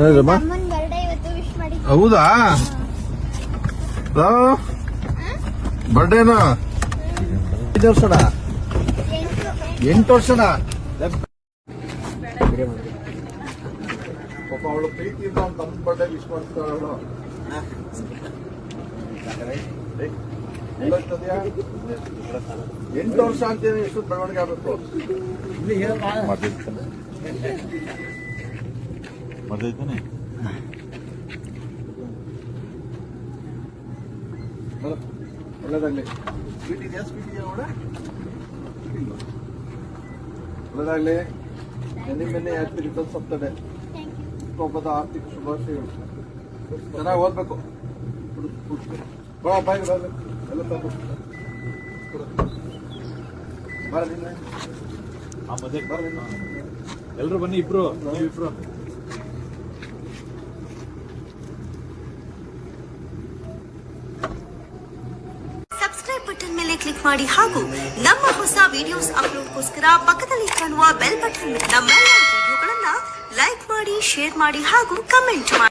ಏನಮ್ಮ ಅಮ್ಮನ್ ಬರ್ಡೇ ಇವತ್ತು ವಿಶ್ ಮಾಡಿ. ಹೌದಾ ಬರ್ಡೇನಾ 5 ವರ್ಷನ 8 ವರ್ಷನ ಪಾಪ ಅವಳು ಪ್ರೀತಿಯಿಂದ ಅವ್ನು ತಮ್ಮ ಬರ್ಡೇ ವಿಶ್ ಮಾಡ್ತಾಳ ಅವಳು 8 ವರ್ಷ ಅಂತೇಳಿ ಎಷ್ಟು ಬೆಳವಣಿಗೆ ಆಗ್ಬೇಕು. ಮರ್ದೈತಾನೆ ಒಳ್ಳೇದಾಗ್ಲಿ. ಸ್ವೀಟ್ ಇದೆಯಾ ಅವಳ ಒಳ್ಳೇದಾಗ್ಲಿ. ನಿನ್ನೆ happy returns of the day. ಒಬ್ಬದ ಆರ್ಥಿಕ ಶುಭಾಶಯಗಳು. ಚೆನ್ನಾಗಿ ಓದ್ಬೇಕು. ಬಾ ಬಾಯ್ ಎಲ್ಲ ಬರ ಆ ಮದುವೆ ಎಲ್ರು ಬನ್ನಿ, ಇಬ್ರು ನೀವಿಬ್ರು. ಸಬ್ಸ್ಕ್ರೈಬ್ ಬಟನ್ ಮೇಲೆ ಕ್ಲಿಕ್ ಮಾಡಿ ಹಾಗೂ ನಮ್ಮ ಹೊಸ ವಿಡಿಯೋಸ್ ಅಪ್ಲೋಡ್ಗೋಸ್ಕರ ಪಕ್ಕದಲ್ಲಿ ಕಾಣುವ ಬೆಲ್ ಬಟನ್ ನಮ್ಮೆಲ್ಲ ವಿಡಿಯೋಗಳನ್ನ ಲೈಕ್ ಮಾಡಿ, ಶೇರ್ ಮಾಡಿ ಹಾಗೂ ಕಮೆಂಟ್ ಮಾಡಿ.